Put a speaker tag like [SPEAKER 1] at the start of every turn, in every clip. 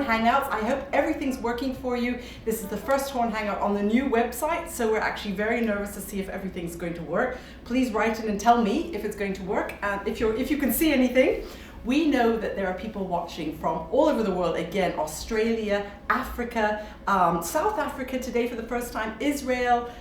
[SPEAKER 1] Hangouts. I hope everything's working for you. This is the first Horn Hangout on the new website, so we're actually very nervous to see if everything's going to work. Please write in and tell me if it's going to work, and if you can see anything. We know that there are people watching from all over the world, again, Australia, Africa, South Africa today for the first time, Israel,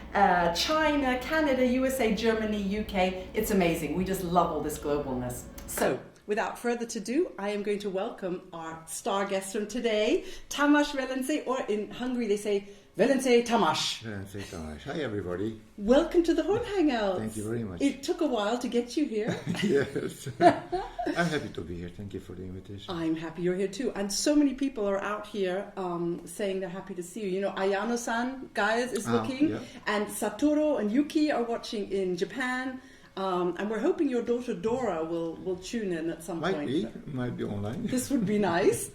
[SPEAKER 1] China, Canada, USA, Germany, UK. It's amazing. We just love all this globalness. So, without further ado, I am going to welcome our star guest from today, Tamás Velenczei, or in Hungary they say Velenczei Tamás.
[SPEAKER 2] Velenczei Tamás. Hi everybody.
[SPEAKER 1] Welcome to the Horn Hangouts.
[SPEAKER 2] Thank you very much.
[SPEAKER 1] It took a while to get you here.
[SPEAKER 2] Yes. I'm happy to be here. Thank you for the invitation.
[SPEAKER 1] I'm happy you're here too. And so many people are out here saying they're happy to see you. You know, Ayano-san, guys, is looking. Yeah. And Satoru and Yuki are watching in Japan. And we're hoping your daughter Dora will tune in at some point.
[SPEAKER 2] Might be online.
[SPEAKER 1] This would be nice.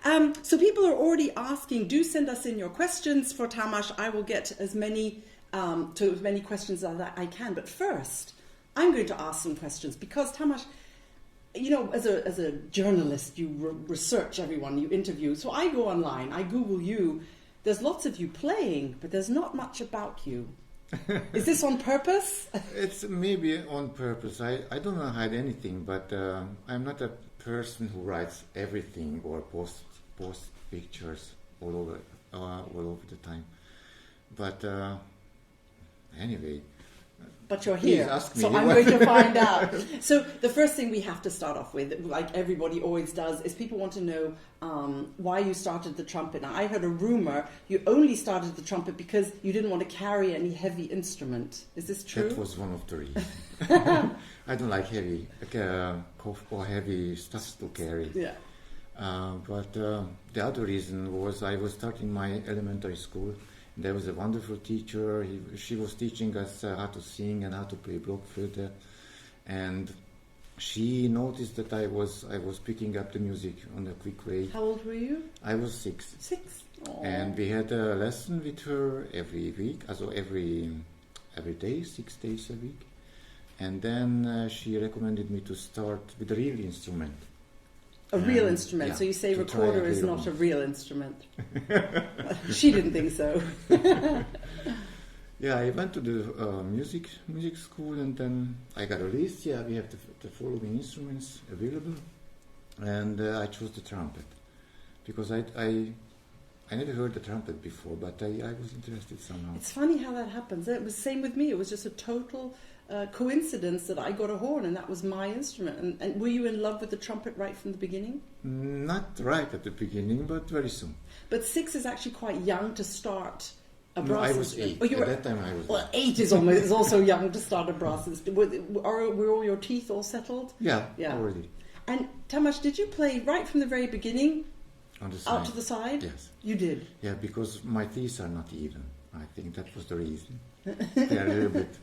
[SPEAKER 1] So people are already asking, do send us in your questions for Tamás. I will get as many questions as I can. But first, I'm going to ask some questions because Tamás, you know, as a journalist, you research everyone, you interview. So I go online, I Google you. There's lots of you playing, but there's not much about you. Is this on purpose?
[SPEAKER 2] It's maybe on purpose. I don't want to hide anything, but I'm not a person who writes everything or posts pictures all over the time. But anyway.
[SPEAKER 1] But you're here,
[SPEAKER 2] ask me.
[SPEAKER 1] So I'm going to find out. So the first thing we have to start off with, like everybody always does, is people want to know why you started the trumpet. Now, I heard a rumor you only started the trumpet because you didn't want to carry any heavy instrument. Is this true?
[SPEAKER 2] That was one of the reasons. I don't like heavy stuff to carry.
[SPEAKER 1] Yeah.
[SPEAKER 2] But the other reason was I was starting my elementary school. There was a wonderful teacher. She was teaching us how to sing and how to play blockflöte, and she noticed that I was picking up the music on a quick way.
[SPEAKER 1] How old were you?
[SPEAKER 2] I was 6.
[SPEAKER 1] 6. Aww.
[SPEAKER 2] And we had a lesson with her every week, also every day, 6 days a week. And then she recommended me to start with a real instrument.
[SPEAKER 1] A real instrument.
[SPEAKER 2] Yeah,
[SPEAKER 1] so you say recorder is not a real instrument. She didn't think so.
[SPEAKER 2] Yeah, I went to the music school, and then I got a list. Yeah, we have the following instruments available, and I chose the trumpet because I never heard the trumpet before, but I was interested somehow.
[SPEAKER 1] It's funny how that happens. It was the same with me. It was just a total coincidence that I got a horn and that was my instrument. And were you in love with the trumpet right from the beginning?
[SPEAKER 2] Not right at the beginning, but very soon.
[SPEAKER 1] But 6 is actually quite young to start a brass instrument.
[SPEAKER 2] I was 8. At that time I was 8.
[SPEAKER 1] Well, 8 is also young to start a brass instrument. Were all your teeth all settled?
[SPEAKER 2] Yeah, already.
[SPEAKER 1] And Tamás, did you play right from the very beginning?
[SPEAKER 2] On the side.
[SPEAKER 1] Out to the side?
[SPEAKER 2] Yes.
[SPEAKER 1] You did?
[SPEAKER 2] Yeah, because my teeth are not even. I think that was the reason. They are a little bit...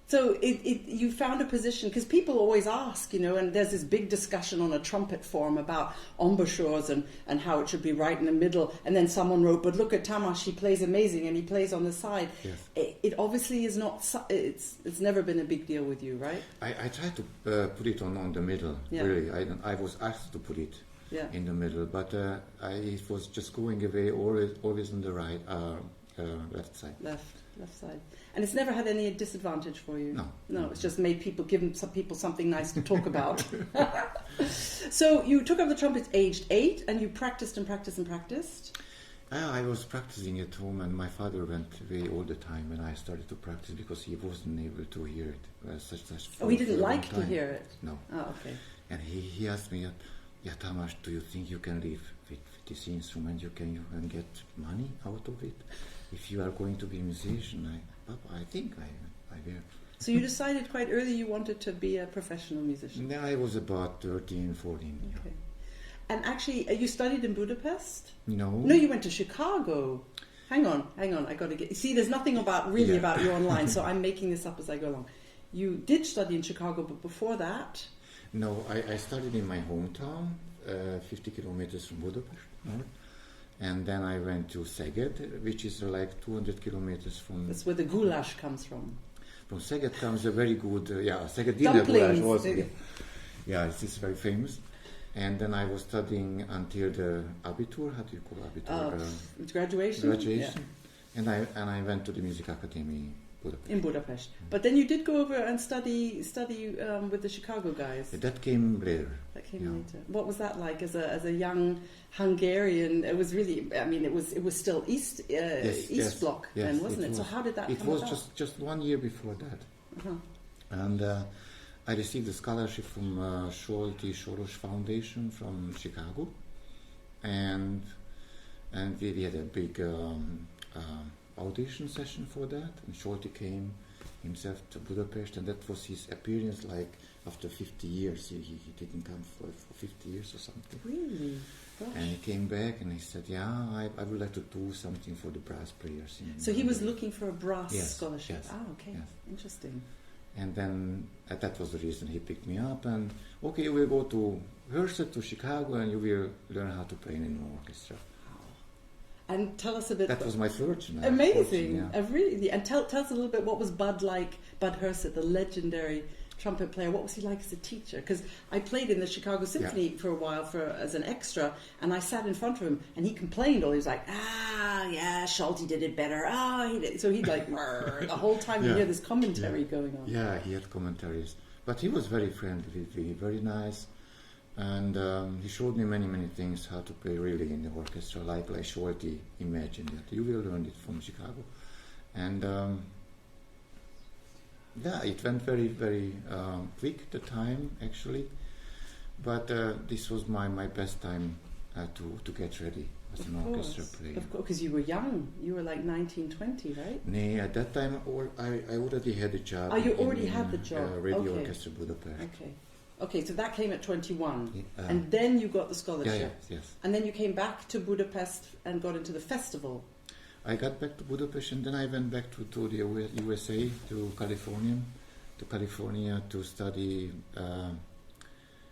[SPEAKER 1] So you found a position, because people always ask, you know, and there's this big discussion on a trumpet forum about embouchures and how it should be right in the middle. And then someone wrote, but look at Tamás, he plays amazing and he plays on the side.
[SPEAKER 2] Yes.
[SPEAKER 1] It obviously is not, it's never been a big deal with you, right?
[SPEAKER 2] I tried to put it on the middle, really. I was asked to put it in the middle, but it was just going away always on the right, left side.
[SPEAKER 1] Left side. And it's never had any disadvantage for you?
[SPEAKER 2] No.
[SPEAKER 1] It's just made given some people something nice to talk about. So you took up the trumpet aged 8 and you practiced and practiced and practiced?
[SPEAKER 2] I was practicing at home, and my father went away all the time when I started to practice because he wasn't able to hear it.
[SPEAKER 1] He didn't like to hear it?
[SPEAKER 2] No.
[SPEAKER 1] Oh, okay.
[SPEAKER 2] And he asked me, Tamás, do you think you can live with this instrument? You can get money out of it? If you are going to be a musician, I think I will.
[SPEAKER 1] So you decided quite early you wanted to be a professional musician?
[SPEAKER 2] Yeah, I was about 13, 14.
[SPEAKER 1] Okay. And actually, you studied in Budapest?
[SPEAKER 2] No.
[SPEAKER 1] No, you went to Chicago. Hang on, I got to get... See, there's nothing about you online, so I'm making this up as I go along. You did study in Chicago, but before that...
[SPEAKER 2] No, I studied in my hometown, 50 kilometers from Budapest, north. And then I went to Szeged, which is like 200 kilometers from... That's
[SPEAKER 1] where the goulash comes from.
[SPEAKER 2] From Szeged comes a very good... Szegedina goulash was... Yeah, this is very famous. And then I was studying until the Abitur. How do you call Abitur?
[SPEAKER 1] Graduation.
[SPEAKER 2] Graduation. Yeah. And I went to the Music Academy Budapest.
[SPEAKER 1] In Budapest. But then you did go over and study with the Chicago guys.
[SPEAKER 2] That came later.
[SPEAKER 1] That came later. What was that like as a young Hungarian? It was really, I mean, it was still East Bloc then, wasn't it? So how did that come about?
[SPEAKER 2] It was just 1 year before that.
[SPEAKER 1] Uh-huh.
[SPEAKER 2] And I received a scholarship from Solti Soros Foundation from Chicago. And we had a big audition session for that, and Solti came himself to Budapest, and that was his appearance, like after 50 years. He didn't come for 50 years or something.
[SPEAKER 1] Really? Gosh.
[SPEAKER 2] And he came back and he said, I would like to do something for the brass players.
[SPEAKER 1] So he was looking for a brass scholarship?
[SPEAKER 2] Yes.
[SPEAKER 1] Ah, okay. Yes. Interesting.
[SPEAKER 2] And then that was the reason he picked me up, and okay, you will go to rehearsal to Chicago and you will learn how to play in an orchestra.
[SPEAKER 1] And tell us a bit.
[SPEAKER 2] That was my fortune.
[SPEAKER 1] Amazing. Really. And tell us a little bit, what was Bud like, Bud Herseth, the legendary trumpet player? What was he like as a teacher? Because I played in the Chicago Symphony for a while as an extra, and I sat in front of him, and he complained all. He was like, Solti did it better. He did. So he'd like, the whole time you hear this commentary going on.
[SPEAKER 2] Yeah, he had commentaries. But he was very friendly, very nice. And he showed me many things how to play really in the orchestra, like Solti imagined it. You will learn it from Chicago. And it went very quick, the time, actually. But this was my best time to get ready as an orchestra player.
[SPEAKER 1] Of course, because you were young. You were like 19, 20, right?
[SPEAKER 2] No, at that time I already had a job.
[SPEAKER 1] Oh, you already had the job.
[SPEAKER 2] Radio Orchestra Budapest.
[SPEAKER 1] Okay, so that came at 21, and then you got the scholarship.
[SPEAKER 2] Yes.
[SPEAKER 1] And then you came back to Budapest and got into the festival.
[SPEAKER 2] I got back to Budapest, and then I went back to the USA, to California to study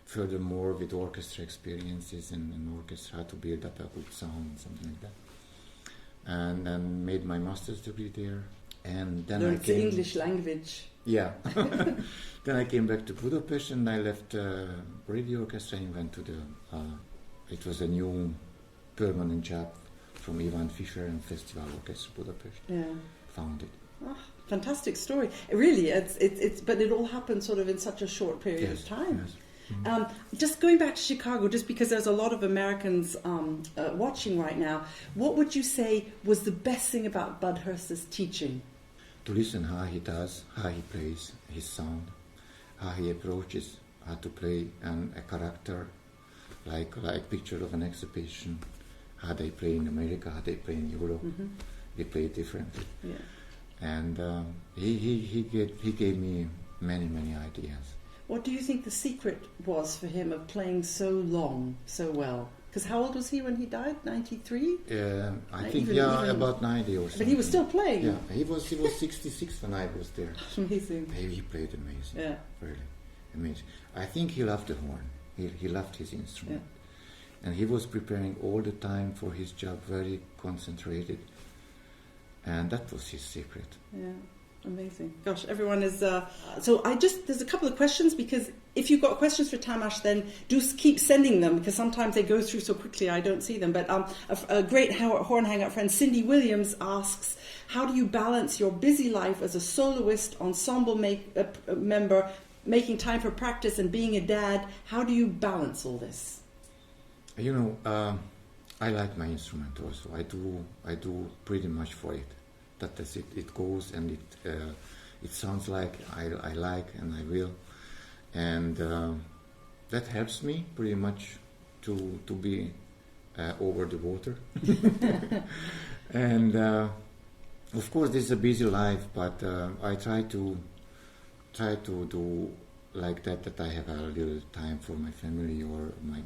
[SPEAKER 2] furthermore with orchestra experiences and orchestra, how to build up a good sound, something like that. And then made my master's degree there. And then
[SPEAKER 1] learned the English language.
[SPEAKER 2] Yeah. Then I came back to Budapest and I left radio orchestra and went to it was a new permanent job from Ivan Fischer and Festival Orchestra Budapest.
[SPEAKER 1] Yeah.
[SPEAKER 2] Found it.
[SPEAKER 1] Oh, fantastic story. Really, it's but it all happened sort of in such a short period of time.
[SPEAKER 2] Yes. Mm-hmm.
[SPEAKER 1] Just going back to Chicago, just because there's a lot of Americans watching right now, what would you say was the best thing about Bud Herseth's teaching?
[SPEAKER 2] To listen how he does, how he plays, his sound, how he approaches how to play a character, like picture of an exhibition, how they play in America, how they play in Europe. Mm-hmm. They play differently. Yeah. And he gave me many ideas. What
[SPEAKER 1] do you think the secret was for him of playing so long, so well? Because how old was he when he died? 93?
[SPEAKER 2] I think about 90 or something.
[SPEAKER 1] But he was still playing.
[SPEAKER 2] Yeah, he was 66 when I was there.
[SPEAKER 1] Amazing.
[SPEAKER 2] He played amazing.
[SPEAKER 1] Yeah.
[SPEAKER 2] Really amazing. I think he loved the horn. He loved his instrument. Yeah. And he was preparing all the time for his job, very concentrated. And that was his secret.
[SPEAKER 1] Yeah. Amazing. Gosh, everyone is... So there's a couple of questions, because if you've got questions for Tamás, then do keep sending them, because sometimes they go through so quickly I don't see them. But a great Horn Hangout friend, Cindy Williams, asks, how do you balance your busy life as a soloist, ensemble member, making time for practice and being a dad? How do you balance all this?
[SPEAKER 2] You know, I like my instrument also. I do pretty much for it. That is it. It goes and it sounds like I like and I will, and that helps me pretty much to be over the water. And of course, this is a busy life, but I try to do like that I have a little time for my family or my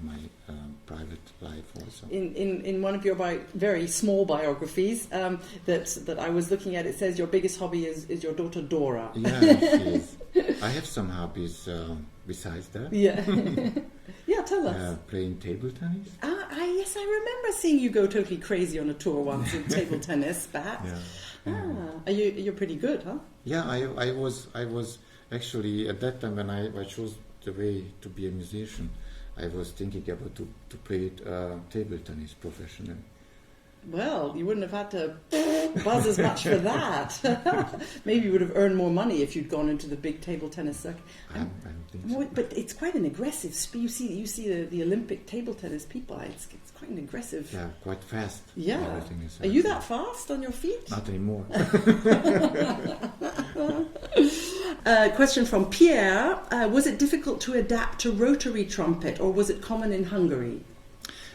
[SPEAKER 2] private life also.
[SPEAKER 1] In one of your very small biographies that I was looking at, it says your biggest hobby is your daughter Dora.
[SPEAKER 2] Yeah, she is. I have some hobbies besides that.
[SPEAKER 1] Yeah. Yeah, tell us.
[SPEAKER 2] Playing table tennis.
[SPEAKER 1] Yes, I remember seeing you go totally crazy on a tour once in table tennis, perhaps. Yeah. You're pretty good, huh?
[SPEAKER 2] Yeah, I was actually at that time when I chose the way to be a musician. I was thinking about to play table tennis professionally.
[SPEAKER 1] Well, you wouldn't have had to buzz as much for that. Maybe you would have earned more money if you'd gone into the big table tennis circuit.
[SPEAKER 2] I don't think so.
[SPEAKER 1] But it's quite an aggressive speed. You see the Olympic table tennis people. It's quite an aggressive.
[SPEAKER 2] Yeah, quite fast.
[SPEAKER 1] Yeah.
[SPEAKER 2] Everything is
[SPEAKER 1] Are you that fast on your feet?
[SPEAKER 2] Not anymore.
[SPEAKER 1] Question from Pierre. Was it difficult to adapt to rotary trumpet, or was it common in Hungary?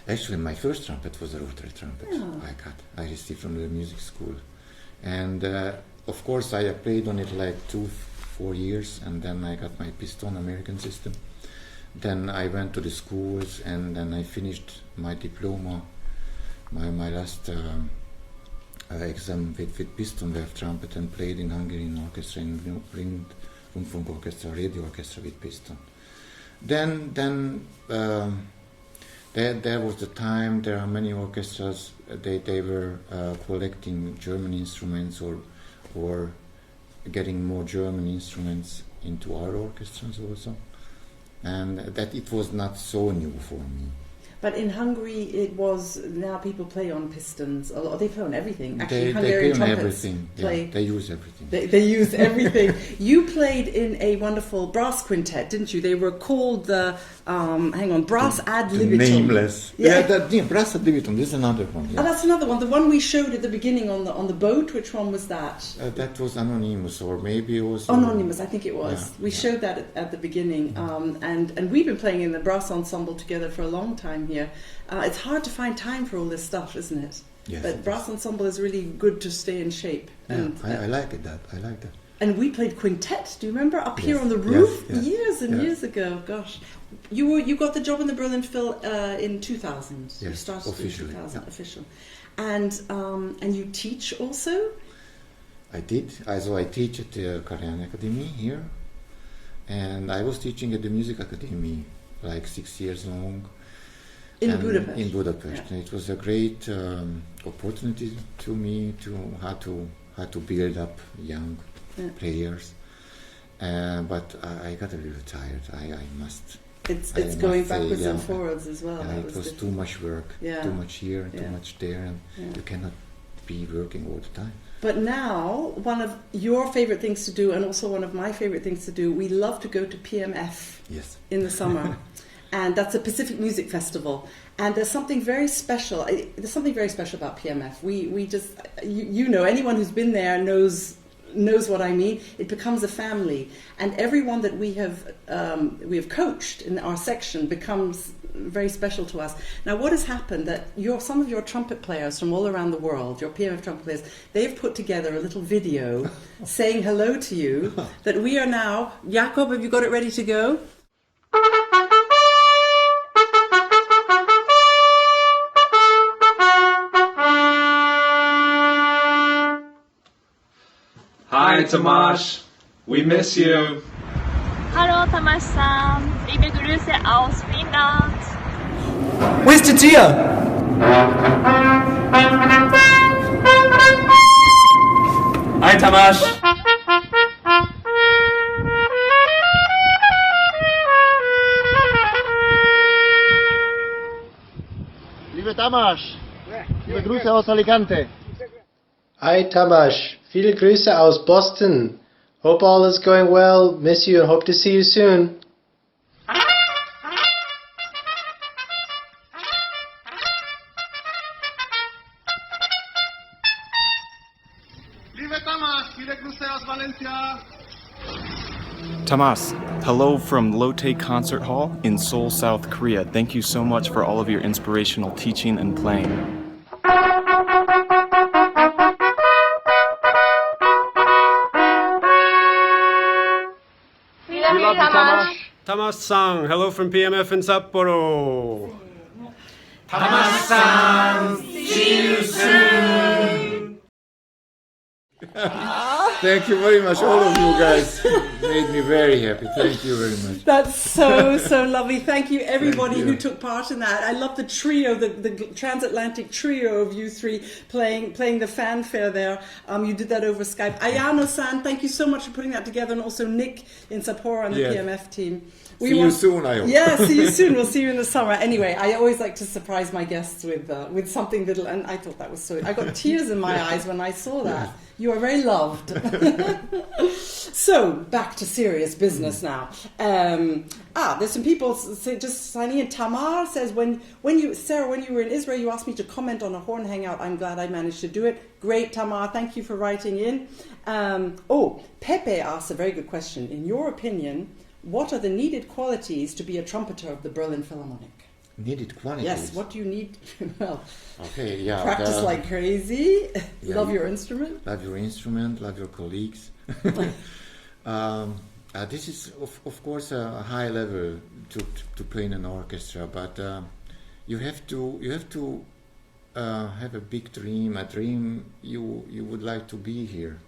[SPEAKER 2] Actually, my first trumpet was a rotary trumpet.
[SPEAKER 1] Oh.
[SPEAKER 2] I received from the music school. And of course, I played on it like 4 years, and then I got my piston American system. Then I went to the schools, and then I finished my diploma, my last exam with piston valve trumpet, and played in Hungarian orchestra, in Rundfunk orchestra, radio orchestra with piston. Then there was the time. There are many orchestras. They were collecting German instruments or getting more German instruments into our orchestras also, and that it was not so new for me.
[SPEAKER 1] But in Hungary, it was, now people play on pistons. A lot, they play on everything.
[SPEAKER 2] They
[SPEAKER 1] Actually, Hungarian
[SPEAKER 2] play on
[SPEAKER 1] trumpets
[SPEAKER 2] everything.
[SPEAKER 1] play.
[SPEAKER 2] Yeah, they use everything.
[SPEAKER 1] They use everything. You played in a wonderful brass quintet, didn't you? They were called the, Brass Ad Libitum.
[SPEAKER 2] Nameless.
[SPEAKER 1] Yeah.
[SPEAKER 2] Brass Ad Libitum. This is another one. Yeah.
[SPEAKER 1] Oh, that's another one. The one we showed at the beginning on the boat. Which one was that?
[SPEAKER 2] That was Anonymous, or maybe it was...
[SPEAKER 1] Anonymous, I think it was.
[SPEAKER 2] Yeah,
[SPEAKER 1] we showed that at the beginning. And we've been playing in the brass ensemble together for a long time here. It's hard to find time for all this stuff, isn't it?
[SPEAKER 2] Yes.
[SPEAKER 1] But brass ensemble is really good to stay in shape.
[SPEAKER 2] Yeah,
[SPEAKER 1] And,
[SPEAKER 2] I like it. I like that.
[SPEAKER 1] And we played quintet. Do you remember up here
[SPEAKER 2] Yes,
[SPEAKER 1] on the roof
[SPEAKER 2] yes,
[SPEAKER 1] years and
[SPEAKER 2] yes.
[SPEAKER 1] years ago? Gosh, you got the job in the Berlin Phil in 2000.
[SPEAKER 2] Yes,
[SPEAKER 1] you started
[SPEAKER 2] officially,
[SPEAKER 1] in 2000,
[SPEAKER 2] yeah.
[SPEAKER 1] official, and you teach also.
[SPEAKER 2] I did. I teach at the Karajan Academy here, and I was teaching at the Music Academy like 6 years long.
[SPEAKER 1] In Budapest.
[SPEAKER 2] In Budapest.
[SPEAKER 1] Yeah.
[SPEAKER 2] It was a great opportunity to me to how to build up young players. But I got a little tired. I must.
[SPEAKER 1] It's going backwards and forwards as well.
[SPEAKER 2] Yeah, it was too much work.
[SPEAKER 1] Yeah.
[SPEAKER 2] Too much here and too
[SPEAKER 1] Yeah.
[SPEAKER 2] much there, and you cannot be working all the time.
[SPEAKER 1] But now, one of your favorite things to do, and also one of my favorite things to do, we love to go to PMF
[SPEAKER 2] Yes.
[SPEAKER 1] in the summer. And that's a Pacific Music Festival. And there's something very special. There's something very special about PMF. We just, you know, anyone who's been there knows what I mean. It becomes a family, and everyone that we have coached in our section becomes very special to us. Now, what has happened that some of your trumpet players from all around the world, your PMF trumpet players, they've put together a little video saying hello to you. That we are now. Jakob, have you got it ready to go?
[SPEAKER 3] Hi Tamás, we miss you.
[SPEAKER 4] Hallo Tamás-san, liebe Grüße aus Finnland.
[SPEAKER 5] Where's Tatia? Hi Tamás.
[SPEAKER 6] Liebe Tamás, liebe Grüße aus Alicante.
[SPEAKER 7] Hi Tamás, viele Grüße aus Boston. Hope all is going well, miss you and hope to see you soon.
[SPEAKER 6] Liebe Tamás, viele Grüße aus Valencia.
[SPEAKER 8] Tamás, hello from Lotte Concert Hall in Seoul, South Korea. Thank you so much for all of your inspirational teaching and playing.
[SPEAKER 6] We love you, Tamás.
[SPEAKER 9] Tamás-san, hello from PMF in Sapporo.
[SPEAKER 5] Tamás-san, see you soon.
[SPEAKER 2] Thank you very much, all of you guys. Made me very happy. Thank you very much.
[SPEAKER 1] That's so lovely. Thank you, everybody
[SPEAKER 2] Thank you.
[SPEAKER 1] who took part in that. I love the trio, the transatlantic trio of you three playing the fanfare there. You did that over Skype. Ayano-san, thank you so much for putting that together, and also Nick in Sapporo and the
[SPEAKER 2] Yes.
[SPEAKER 1] PMF team.
[SPEAKER 2] See you soon, I hope.
[SPEAKER 1] Yeah, see you soon. We'll see you in the summer. Anyway, I always like to surprise my guests with something little, and I thought that was so. I got tears in my eyes when I saw that. You are very loved. So back to serious business now. There's some people just signing in. Tamar says Sarah, when you were in Israel, you asked me to comment on a Horn Hangout. I'm glad I managed to do it. Great, Tamar. Thank you for writing in. Pepe asks a very good question. In your opinion, what are the needed qualities to be a trumpeter of the Berlin Philharmonic?
[SPEAKER 2] Needed qualities?
[SPEAKER 1] Yes, what do you need? Well,
[SPEAKER 2] okay, yeah.
[SPEAKER 1] Practice like crazy. Love your instrument.
[SPEAKER 2] Love your instrument, love your colleagues. This is, of course, a high level to play in an orchestra, but you have to have a big dream, a dream you would like to be here,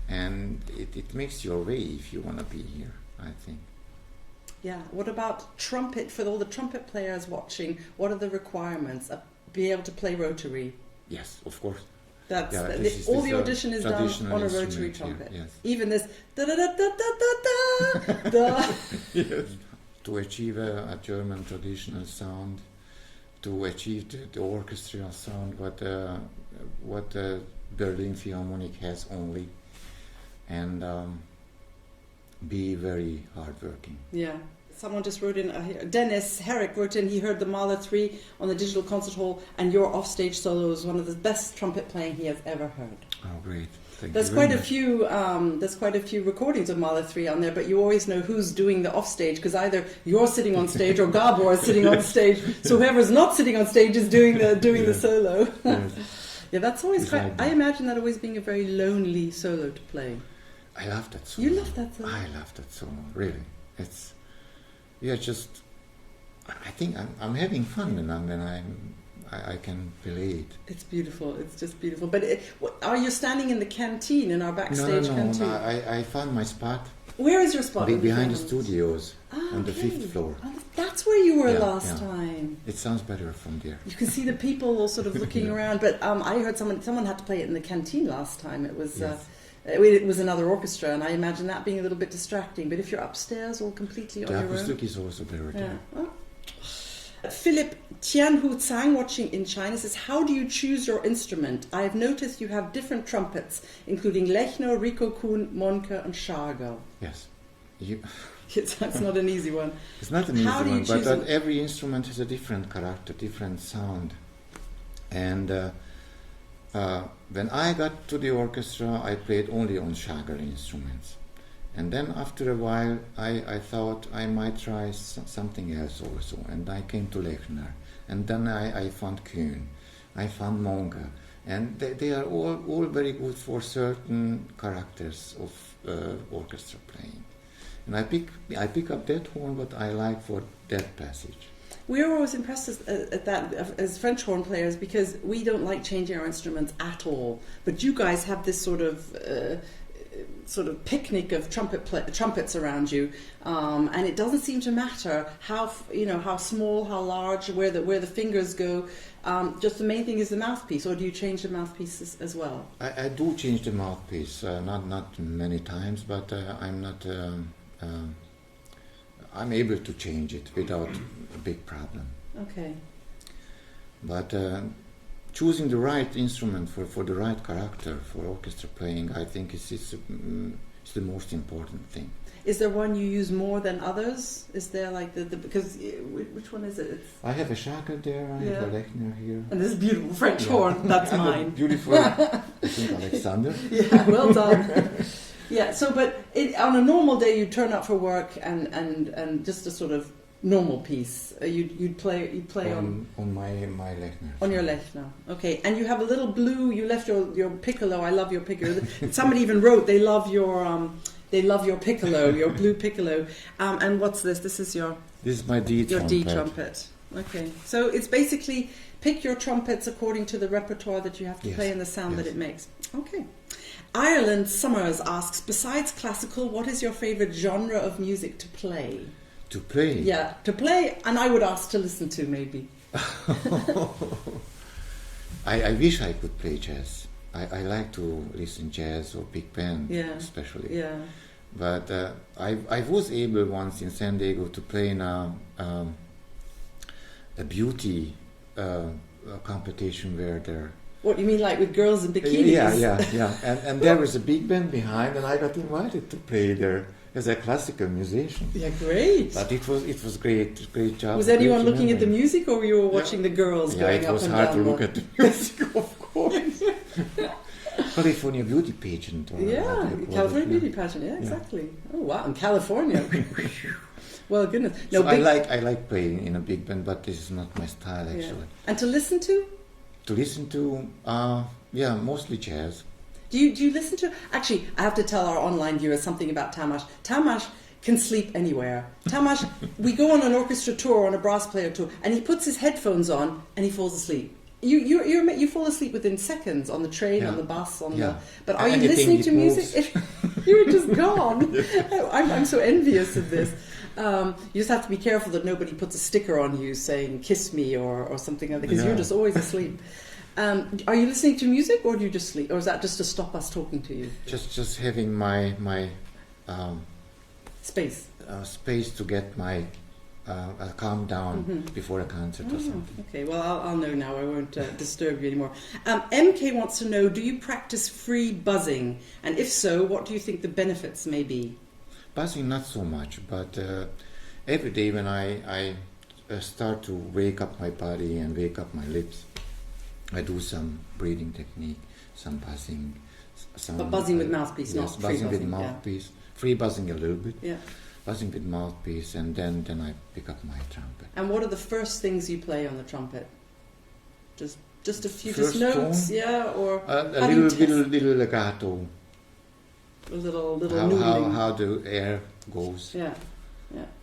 [SPEAKER 2] and it makes your way if you want to be here, I think.
[SPEAKER 1] Yeah. What about trumpet? For all the trumpet players watching, what are the requirements? Be able to play rotary.
[SPEAKER 2] Yes, of course.
[SPEAKER 1] All the audition is done on a rotary trumpet.
[SPEAKER 2] Yes.
[SPEAKER 1] Even this da da da da da da da.
[SPEAKER 2] Yes. To achieve a German traditional sound, to achieve the orchestral sound, what Berlin Philharmonic has only, and be very hardworking.
[SPEAKER 1] Yeah. Someone just wrote in, Dennis Herrick wrote in, he heard the Mahler 3 on the Digital Concert Hall, and your offstage solo is one of the best trumpet playing he has ever heard.
[SPEAKER 2] Oh, great.
[SPEAKER 1] There's quite a few recordings of Mahler 3 on there, but you always know who's doing the offstage, because either you're sitting on stage or Gabor is sitting on stage, so whoever's not sitting on stage is doing the solo. Yes. Yeah, that's always I imagine that always being a very lonely solo to play.
[SPEAKER 2] I love that solo.
[SPEAKER 1] You love that solo?
[SPEAKER 2] I love that solo, really. It's... Yeah, just I think I'm having fun when I can play it.
[SPEAKER 1] It's beautiful. It's just beautiful. But are you standing in the canteen, in our backstage canteen?
[SPEAKER 2] No. I found my spot.
[SPEAKER 1] Where is your spot?
[SPEAKER 2] Behind the studios on the 5th floor.
[SPEAKER 1] Oh, that's where you were last time.
[SPEAKER 2] It sounds better from there.
[SPEAKER 1] You can see the people all sort of looking around. But I heard someone had to play it in the canteen last time. It was.
[SPEAKER 2] Yes.
[SPEAKER 1] It was another orchestra, and I imagine that being a little bit distracting. But if you're upstairs all completely on your own...
[SPEAKER 2] The acoustic is also better there.
[SPEAKER 1] Oh. Philip Tianhu Tsang, watching in China, says, how do you choose your instrument? I have noticed you have different trumpets, including Lechner, Rikokun, Monke, and Schargel.
[SPEAKER 2] Yes.
[SPEAKER 1] That's not an easy one.
[SPEAKER 2] It's not an easy one, but every instrument has a different character, different sound. And... when I got to the orchestra, I played only on Schargel instruments. And then after a while, I thought I might try something else also. And I came to Lechner. And then I found Kuhn. I found Monke. And they are all very good for certain characters of orchestra playing. And I pick up that horn what I like for that passage.
[SPEAKER 1] We're always impressed at that as French horn players, because we don't like changing our instruments at all. But you guys have this sort of picnic of trumpets around you, and it doesn't seem to matter how small, how large, where the fingers go. Just the main thing is the mouthpiece. Or do you change the mouthpieces as well?
[SPEAKER 2] I do change the mouthpiece, not many times, but I'm not. I'm able to change it without a big problem.
[SPEAKER 1] Okay.
[SPEAKER 2] But choosing the right instrument for the right character for orchestra playing, I think it's the most important thing.
[SPEAKER 1] Is there one you use more than others? Is there like because which one is it?
[SPEAKER 2] I have a Schargel there. I have a Lechner here.
[SPEAKER 1] And this beautiful French horn. That's mine.
[SPEAKER 2] Beautiful. I think Alexander.
[SPEAKER 1] Yeah. Well done. Yeah, so but on a normal day you'd turn up for work and just a sort of normal piece. You'd play on
[SPEAKER 2] my Lechner.
[SPEAKER 1] On your Lechner, okay. And you have a little blue. You left your piccolo. I love your piccolo. Somebody even wrote they love your piccolo, your blue piccolo. And what's this? This is
[SPEAKER 2] my D trumpet.
[SPEAKER 1] Your D trumpet. Okay, so it's basically pick your trumpets according to the repertoire that you have to play and the sound that it makes. Okay. Ireland Summers asks, besides classical, what is your favourite genre of music to play?
[SPEAKER 2] To play?
[SPEAKER 1] Yeah, to play, and I would ask to listen to, maybe.
[SPEAKER 2] I wish I could play jazz. I like to listen jazz or big band, especially.
[SPEAKER 1] Yeah.
[SPEAKER 2] But I was able once in San Diego to play in a beauty competition where there.
[SPEAKER 1] What you mean, like with girls in bikinis?
[SPEAKER 2] Yeah. And there was a big band behind, and I got invited to play there as a classical musician.
[SPEAKER 1] Yeah, great.
[SPEAKER 2] But it was great job.
[SPEAKER 1] Was anyone looking at the music, or you were watching the girls going up and down?
[SPEAKER 2] Yeah, it was hard to look at the music, of course. California beauty pageant.
[SPEAKER 1] California beauty pageant. Yeah, exactly. Oh wow, in California. Well, goodness. No,
[SPEAKER 2] so I like playing in a big band, but this is not my style actually.
[SPEAKER 1] And to listen to?
[SPEAKER 2] To listen to, mostly jazz.
[SPEAKER 1] Do you listen to? Actually, I have to tell our online viewers something about Tamás. Tamás can sleep anywhere. Tamás, we go on an orchestra tour, on a brass player tour, and he puts his headphones on and he falls asleep. You fall asleep within seconds on the train, on the bus, on the. But are you listening to music? You're just gone. I'm so envious of this. You just have to be careful that nobody puts a sticker on you saying "kiss me" or something like that, because you're just always asleep. Are you listening to music, or do you just sleep, or is that just to stop us talking to you?
[SPEAKER 2] Just having my
[SPEAKER 1] space
[SPEAKER 2] to get my calm down before a concert or something.
[SPEAKER 1] Okay, well I'll know now. I won't disturb you anymore. MK wants to know: do you practice free buzzing, and if so, what do you think the benefits may be?
[SPEAKER 2] Buzzing, not so much, but every day when I start to wake up my body and wake up my lips, I do some breathing technique, some buzzing.
[SPEAKER 1] But buzzing with mouthpiece, not free buzzing.
[SPEAKER 2] Buzzing with mouthpiece. Free buzzing a little bit.
[SPEAKER 1] Yeah.
[SPEAKER 2] Buzzing with mouthpiece, and then I pick up my trumpet.
[SPEAKER 1] And what are the first things you play on the trumpet? Just a few
[SPEAKER 2] first
[SPEAKER 1] notes,
[SPEAKER 2] tone,
[SPEAKER 1] or
[SPEAKER 2] a little legato.
[SPEAKER 1] A little
[SPEAKER 2] how the air goes.
[SPEAKER 1] Yeah.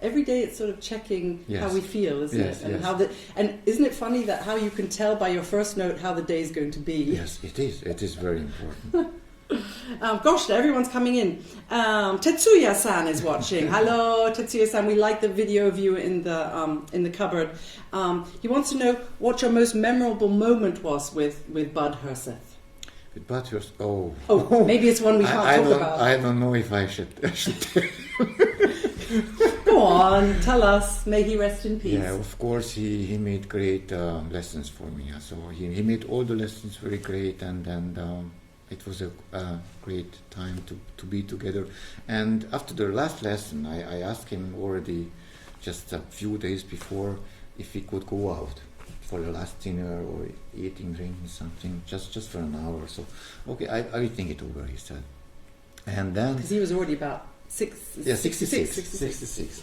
[SPEAKER 1] Every day it's sort of checking how we feel, isn't it? And
[SPEAKER 2] yes.
[SPEAKER 1] And isn't it funny that how you can tell by your first note how the day is going to be?
[SPEAKER 2] Yes, it is. It is very important.
[SPEAKER 1] Gosh, everyone's coming in. Tetsuya-san is watching. Hello, Tetsuya-san. We like the video of you in the cupboard. He wants to know what your most memorable moment was with Bud Herseth.
[SPEAKER 2] With Bud Herseth? Oh,
[SPEAKER 1] maybe it's one we can't talk about.
[SPEAKER 2] I don't know if I should tell you.
[SPEAKER 1] Go on, tell us. May he rest in peace.
[SPEAKER 2] Yeah, of course, he made great lessons for me. So he made all the lessons very great, and it was a great time to be together. And after the last lesson, I asked him already just a few days before if he could go out for the last dinner or eating, drinking something, just for an hour or so. Okay, I will think it over, he said. And then...
[SPEAKER 1] Because he was already about 66.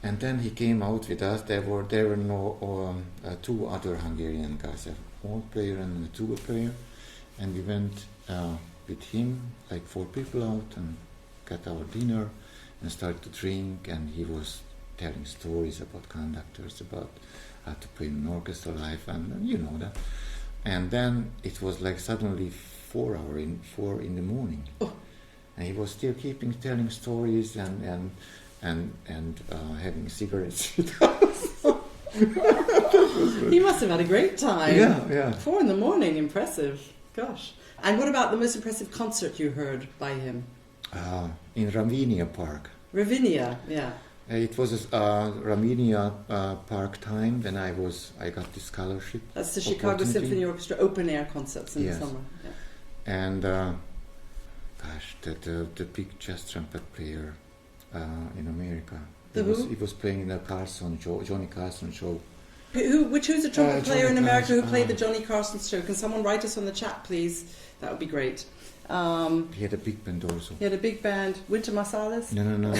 [SPEAKER 2] And then he came out with us. There were no two other Hungarian guys, a horn player and a tuba player. And we went with him, like 4 people out, and got our dinner and started to drink, and he was telling stories about conductors, about how to play an orchestra live, and you know that. And then it was like suddenly 4 in the morning, and he was still telling stories and having cigarettes with us.
[SPEAKER 1] He must have had a great time.
[SPEAKER 2] Yeah.
[SPEAKER 1] 4 in the morning, impressive. Gosh. And what about the most impressive concert you heard by him?
[SPEAKER 2] In Ravinia Park.
[SPEAKER 1] Ravinia, yeah.
[SPEAKER 2] It was Ravinia Park time when I got the scholarship.
[SPEAKER 1] That's the Chicago Symphony Orchestra open air concerts in the summer. Yeah.
[SPEAKER 2] And the big jazz trumpet player in America. He was playing in the Johnny Carson show.
[SPEAKER 1] Who's the trumpet player in America who played the Johnny Carson show? Can someone write us on the chat, please? That would be great.
[SPEAKER 2] He had a big band also.
[SPEAKER 1] He had a big band. Winter Marsalis?
[SPEAKER 2] No.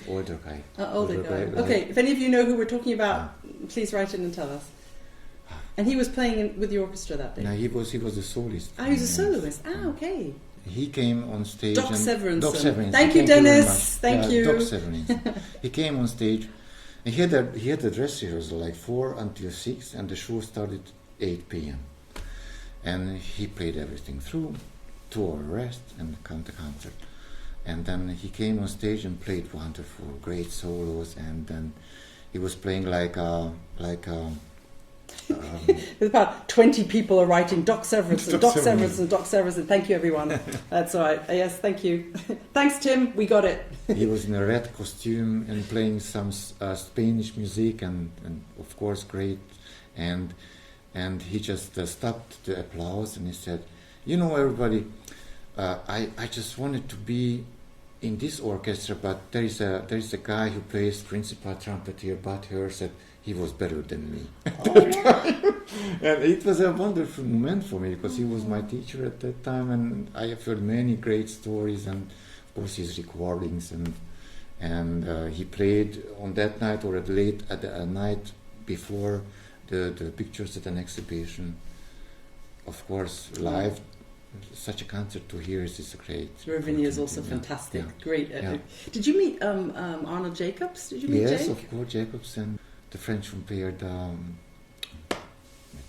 [SPEAKER 2] Older guy.
[SPEAKER 1] Older guy. Okay, if any of you know who we're talking about, please write in and tell us. And he was playing with the orchestra that day?
[SPEAKER 2] No, he was a soloist.
[SPEAKER 1] He was a soloist. Okay.
[SPEAKER 2] He came on stage.
[SPEAKER 1] Doc Severinsen.
[SPEAKER 2] Thank
[SPEAKER 1] you, Dennis. Thank you.
[SPEAKER 2] Doc Severinsen. He came on stage. He had a dress rehearsal like 4 until 6, and the show started 8 p.m. And he played everything through, 2 hour rest, and the concert. And then he came on stage and played wonderful, great solos. And then he was playing like a
[SPEAKER 1] There's about 20 people are writing Doc Severance and Doc Severance and Doc Severance. And thank you, everyone. That's all right. Yes, thank you. Thanks, Tim. We got it.
[SPEAKER 2] He was in a red costume and playing some Spanish music, and of course great. And he just stopped the applause and he said, "You know, everybody, I just wanted to be in this orchestra, but there is a guy who plays principal trumpet here, but here said he was better than me." And it was a wonderful moment for me because he was my teacher at that time, and I have heard many great stories, and of course his recordings, and he played on that night or at the night before the pictures at an exhibition. Of course, live. Such a concert to hear is great.
[SPEAKER 1] Ravini is also fantastic. Yeah. Great.
[SPEAKER 2] Yeah.
[SPEAKER 1] Did you meet Arnold Jacobs? Did you meet
[SPEAKER 2] Yes,
[SPEAKER 1] Jake?
[SPEAKER 2] of course, Jacobs and the French one played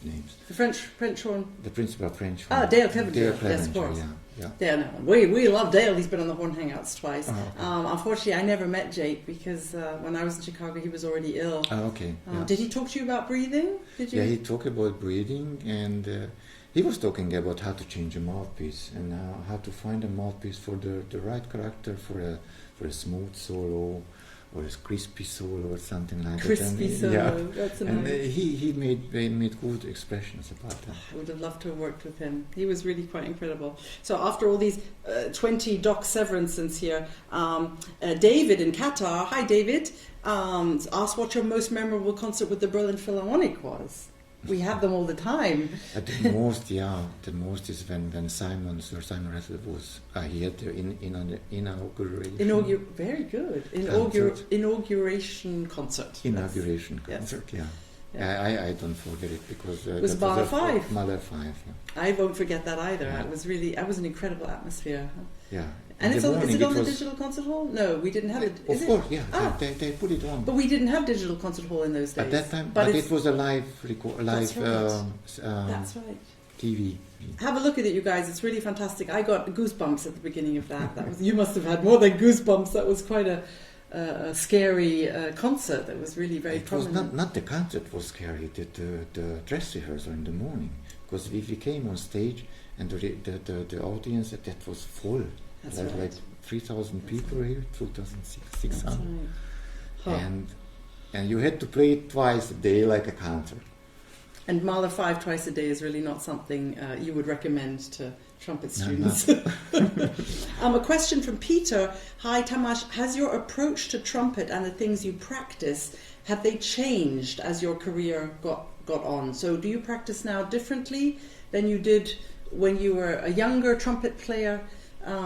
[SPEAKER 2] names.
[SPEAKER 1] The French horn.
[SPEAKER 2] The principal French one.
[SPEAKER 1] Dale Clevenger.
[SPEAKER 2] Dale Clevenger,
[SPEAKER 1] yes, of course.
[SPEAKER 2] Yeah.
[SPEAKER 1] Dale, no. We love Dale. He's been on the Horn Hangouts twice.
[SPEAKER 2] Oh, okay.
[SPEAKER 1] Unfortunately, I never met Jake because when I was in Chicago, he was already ill.
[SPEAKER 2] Oh, okay.
[SPEAKER 1] Did he talk to you about breathing? Did you?
[SPEAKER 2] Yeah, he talked about breathing, and he was talking about how to change a mouthpiece and how to find a mouthpiece for the right character for a smooth solo or a crispy solo or something like that.
[SPEAKER 1] Crispy solo.
[SPEAKER 2] Yeah.
[SPEAKER 1] That's
[SPEAKER 2] and
[SPEAKER 1] nice.
[SPEAKER 2] he made good expressions about that.
[SPEAKER 1] I would have loved to have worked with him. He was really quite incredible. So after all these 20 Doc Severances here, David in Qatar, hi David, asked what your most memorable concert with the Berlin Philharmonic was. We have them all the time.
[SPEAKER 2] The most is when Sir Simon Rattle was he had the inauguration.
[SPEAKER 1] Very good. Inauguration concert.
[SPEAKER 2] Inauguration concert, yes. Yeah. I don't forget it because
[SPEAKER 1] it was Mahler 5.
[SPEAKER 2] Mahler 5, yeah.
[SPEAKER 1] I won't forget that either.
[SPEAKER 2] Yeah.
[SPEAKER 1] It was an incredible atmosphere.
[SPEAKER 2] Yeah.
[SPEAKER 1] And is it on the digital concert hall? No, we didn't have it.
[SPEAKER 2] Of course, yeah. They put it on.
[SPEAKER 1] But we didn't have digital concert hall in those days.
[SPEAKER 2] At that time, but it was a live
[SPEAKER 1] That's right.
[SPEAKER 2] TV.
[SPEAKER 1] Have a look at it, you guys. It's really fantastic. I got goosebumps at the beginning of that. You must have had more than goosebumps. That was quite a scary concert. That was really very prominent.
[SPEAKER 2] It was not the concert was scary. The dress rehearsal in the morning, because we came on stage and the audience that was full.
[SPEAKER 1] That's
[SPEAKER 2] like 3,000 people here, 2,600.
[SPEAKER 1] Right. Huh.
[SPEAKER 2] And you had to play it twice a day like a concert.
[SPEAKER 1] And Mahler 5 twice a day is really not something you would recommend to trumpet students.
[SPEAKER 2] No.
[SPEAKER 1] A question from Peter. Hi Tamás, has your approach to trumpet and the things you practice, have they changed as your career got on? So do you practice now differently than you did when you were a younger trumpet player?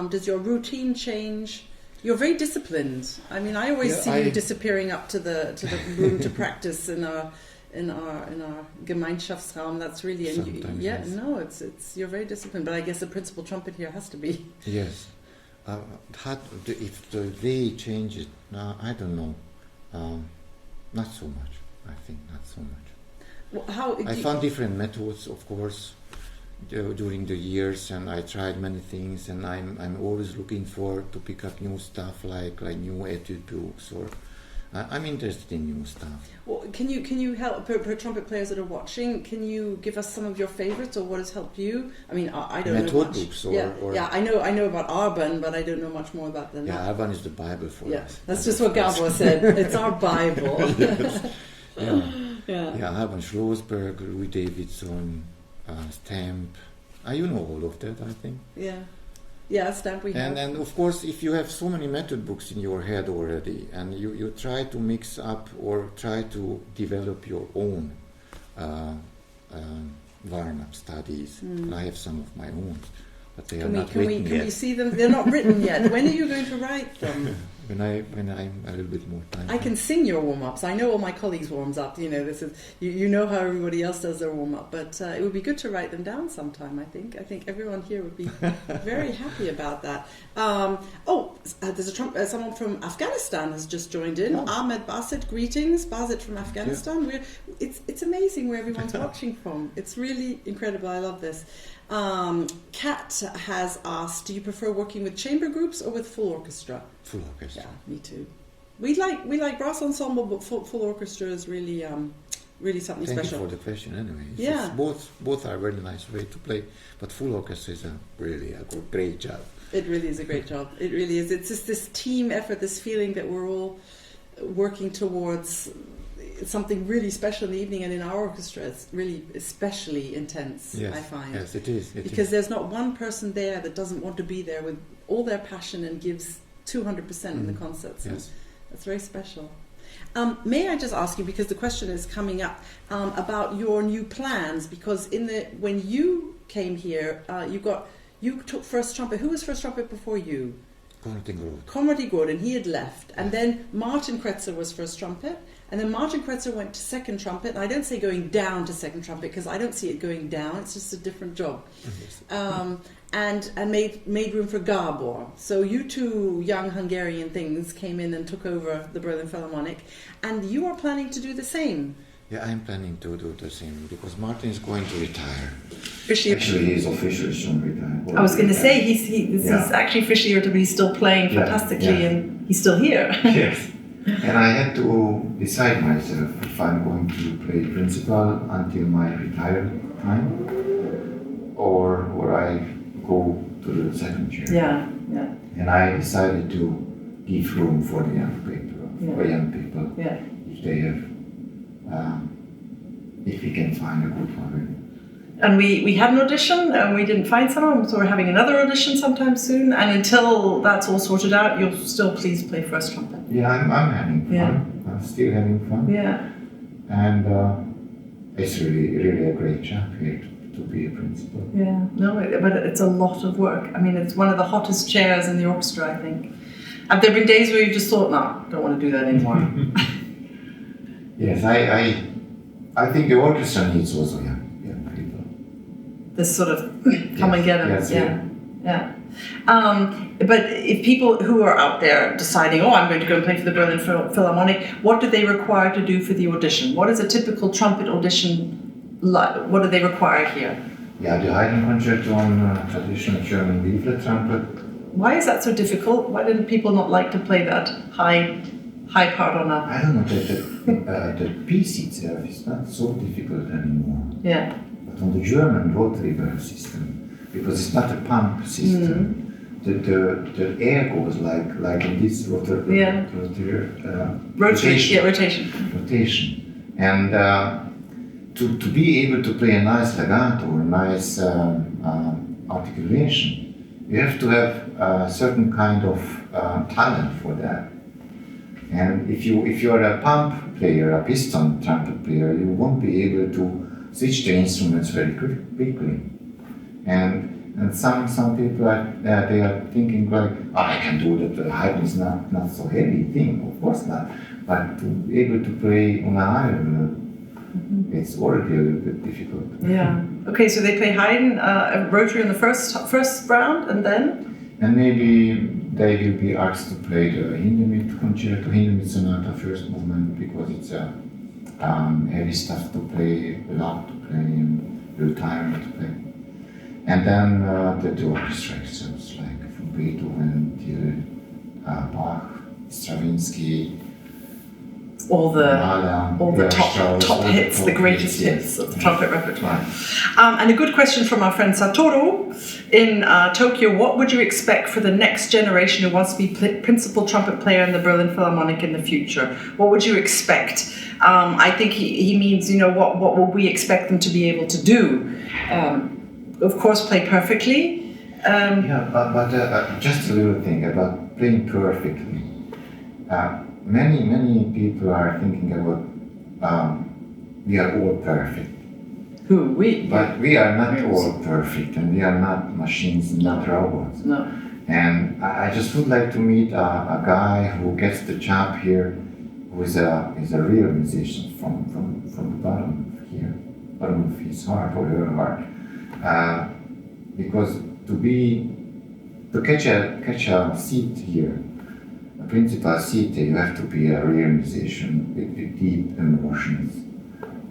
[SPEAKER 1] Does your routine change? You're very disciplined. I mean, I always see you disappearing up to the room to practice in our Gemeinschaftsraum. That's really it's you're very disciplined. But I guess the principal trumpet here has to be.
[SPEAKER 2] Yes. If the way changes, I don't know. Not so much. I think not so much.
[SPEAKER 1] Well,
[SPEAKER 2] I found different methods, of course, during the years, and I tried many things, and I'm always looking to pick up new stuff like new etude books, or I'm interested in new stuff.
[SPEAKER 1] Well, can you help for trumpet players that are watching? Can you give us some of your favorites or what has helped you? I mean, I don't know much.
[SPEAKER 2] Books
[SPEAKER 1] I know about Arban, but I don't know much more about them.
[SPEAKER 2] Yeah, Arban is the Bible for us.
[SPEAKER 1] That's just what Gabor said. It's our Bible.
[SPEAKER 2] Yeah, Arban Schlossberg, Louis Davidson. Stamp, you know all of that, I think.
[SPEAKER 1] Yeah, Stamp we have.
[SPEAKER 2] And of course, if you have so many method books in your head already, and you try to mix up or try to develop your own warm-up studies. I have some of my own, but they are not written yet.
[SPEAKER 1] Can we see them? They're not written yet. When are you going to write them?
[SPEAKER 2] When I'm a little bit more time.
[SPEAKER 1] I can sing your warm-ups. I know all my colleagues warms up. You know, this is you know how everybody else does their warm-up, but it would be good to write them down sometime. I think everyone here would be very happy about that. There's someone from Afghanistan has just joined in. Ahmed Basit, greetings, Basit from Afghanistan. It's amazing where everyone's watching from. It's really incredible. I love this. Kat has asked, do you prefer working with chamber groups or with full orchestra?
[SPEAKER 2] Full orchestra.
[SPEAKER 1] Yeah, me too. We like brass ensemble, but full orchestra is really really something
[SPEAKER 2] Thank
[SPEAKER 1] special.
[SPEAKER 2] you for the question anyway.
[SPEAKER 1] Yeah.
[SPEAKER 2] Both are very nice way to play, but full orchestra is really a great job.
[SPEAKER 1] It really is a great job. It really is. It's just this team effort, this feeling that we're all working towards something really special in the evening, and in our orchestra it's really especially intense,
[SPEAKER 2] Yes.
[SPEAKER 1] I find.
[SPEAKER 2] Yes, it is.
[SPEAKER 1] Because there's not one person there that doesn't want to be there with all their passion and gives 200% in the concerts.
[SPEAKER 2] Yes.
[SPEAKER 1] And that's very special. May I just ask you, because the question is coming up, about your new plans, because when you came here, you took first trumpet. Who was first trumpet before you? Konrad Gord, and he had left. And then Martin Kretzer was first trumpet. And then Martin Kretzer went to second trumpet. And I don't say going down to second trumpet, because I don't see it going down. It's just a different job. And made room for Gabor. So you two young Hungarian things came in and took over the Berlin Philharmonic. And you are planning to do the same.
[SPEAKER 2] Yeah, I'm planning to do the same, because Martin is going to retire.
[SPEAKER 1] Officially.
[SPEAKER 2] Actually, he's officially soon retired.
[SPEAKER 1] I was going to say, he's actually officially retired, but he's still playing fantastically, and he's still here.
[SPEAKER 2] Yes. And I had to decide myself if I'm going to play principal until my retirement time, or I go to the second chair.
[SPEAKER 1] Yeah.
[SPEAKER 2] And I decided to give room for the young people, if they have, if we can find a good one.
[SPEAKER 1] And we had an audition, and we didn't find someone, so we're having another audition sometime soon. And until that's all sorted out, you'll still please play first trumpet.
[SPEAKER 2] Yeah, I'm having fun.
[SPEAKER 1] Yeah.
[SPEAKER 2] I'm still having fun.
[SPEAKER 1] Yeah.
[SPEAKER 2] And it's really a great job here to be a principal.
[SPEAKER 1] Yeah, no, but it's a lot of work. I mean, it's one of the hottest chairs in the orchestra, I think. Have there been days where you've just thought, no, don't want to do that anymore?
[SPEAKER 2] Yes, I think the orchestra needs also young people.
[SPEAKER 1] This sort of come and get them.
[SPEAKER 2] Yes,
[SPEAKER 1] yeah. But if people who are out there deciding, I'm going to go and play for the Berlin Philharmonic, what do they require to do for the audition? What is a typical trumpet audition like? What do they require here?
[SPEAKER 2] Yeah, the Haydn concerto on traditional German B-flat trumpet.
[SPEAKER 1] Why is that so difficult? Why didn't people not like to play that high part on a...
[SPEAKER 2] I don't know, the piece itself is not so difficult anymore.
[SPEAKER 1] Yeah.
[SPEAKER 2] But on the German rotary valve system, because it's not a pump system, the air goes like in this rotation. And to be able to play a nice legato, a nice articulation, you have to have a certain kind of talent for that. And if you are a pump player, a piston trumpet player, you won't be able to switch the instruments very quickly. And some people they are thinking like, I can do that. The Haydn is not so heavy thing, of course not. But to be able to play on a higher level, it's already a little bit difficult.
[SPEAKER 1] Yeah. Okay, so they play Haydn, rotary in the first round, and then?
[SPEAKER 2] And maybe they will be asked to play the Hindemith concerto, Hindemith sonata first movement, because it's heavy stuff to play, loud to play, and real tiring to play. And then the orchestra itself, like from Beethoven till Bach, Stravinsky,
[SPEAKER 1] all the top hits, the greatest hits of the trumpet repertoire. And a good question from our friend Satoru in Tokyo. What would you expect for the next generation who wants to be principal trumpet player in the Berlin Philharmonic in the future? What would you expect? I think he means, what will we expect them to be able to do? Of course, play perfectly.
[SPEAKER 2] But just a little thing about playing perfectly. Many people are thinking about we are all perfect.
[SPEAKER 1] Who? We?
[SPEAKER 2] But we are not all perfect, and we are not machines, not robots.
[SPEAKER 1] No.
[SPEAKER 2] And I just would like to meet a guy who gets the job here, who is a real musician from the bottom of his heart or her heart. Because to catch a seat here, principal seat, you have to be a real musician with deep emotions,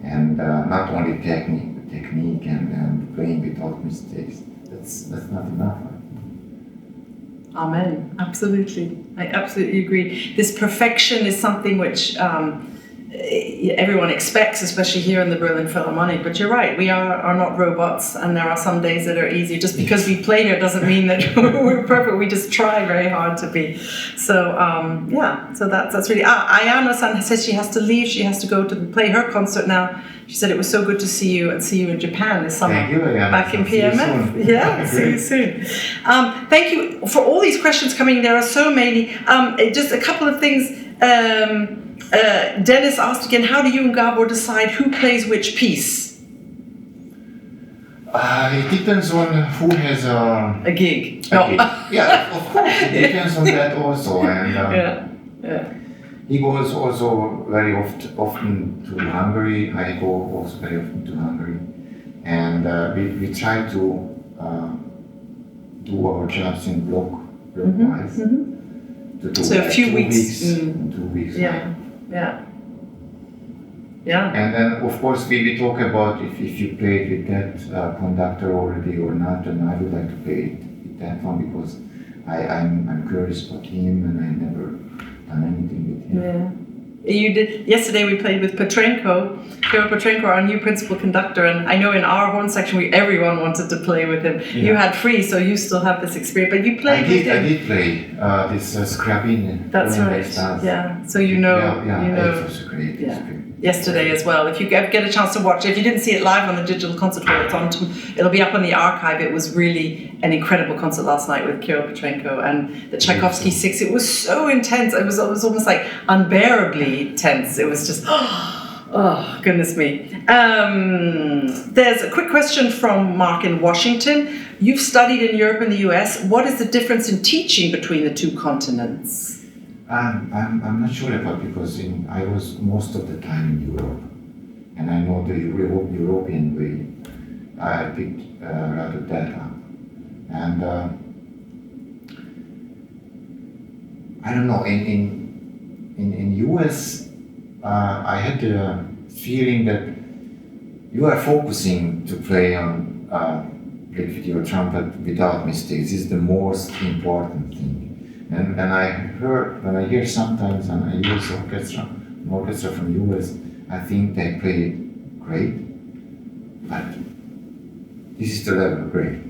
[SPEAKER 2] and not only technique and playing without mistakes. That's not enough.
[SPEAKER 1] Amen. Absolutely, I absolutely agree. This perfection is something which everyone expects, especially here in the Berlin Philharmonic. But you're right, we are not robots, and there are some days that are easier. Just because we play here doesn't mean that we're perfect. We just try very hard to be. So so that's really. Ayana-san says she has to leave. She has to go to play her concert now. She said it was so good to see you and see you in Japan this summer.
[SPEAKER 2] Thank you, Ayana.
[SPEAKER 1] Back in PMF. Yeah, see you soon. Thank you for all these questions coming. There are so many. Just a couple of things. Dennis asked again, how do you and Gabor decide who plays which piece?
[SPEAKER 2] It depends on who has
[SPEAKER 1] a gig.
[SPEAKER 2] A gig. Yeah, of course. It depends on that also. And he goes also very often to Hungary. I go also very often to Hungary. And we try to do our jobs in block-wise.
[SPEAKER 1] So a few weeks.
[SPEAKER 2] 2 weeks.
[SPEAKER 1] Yeah.
[SPEAKER 2] And then, of course, we talk about if you played with that conductor already or not, and I would like to play with that one because I'm curious about him and I never done anything with him.
[SPEAKER 1] Yeah. You did. Yesterday we played with Petrenko, Kirill Petrenko, our new principal conductor, and I know in our horn section everyone wanted to play with him. Yeah. You had free, so you still have this experience, but you played with him.
[SPEAKER 2] I did play this Scriabin.
[SPEAKER 1] That's right. Yeah. So you know.
[SPEAKER 2] It was a great experience.
[SPEAKER 1] Yesterday as well. If you get a chance to watch, if you didn't see it live on the digital concert hall, it'll be up on the archive. It was really an incredible concert last night with Kirill Petrenko and the Tchaikovsky 6. It was so intense. It was almost like unbearably tense. It was just, oh, goodness me. There's a quick question from Mark in Washington. You've studied in Europe and the US. What is the difference in teaching between the two continents?
[SPEAKER 2] I'm not sure about because I was most of the time in Europe, and I know the European way. I picked rather that up, and I don't know. In US, I had the feeling that you are focusing to play on with your trumpet without mistakes. This is the most important thing. And when I hear sometimes, and I use an orchestra from US, I think they play great, but this is the level great,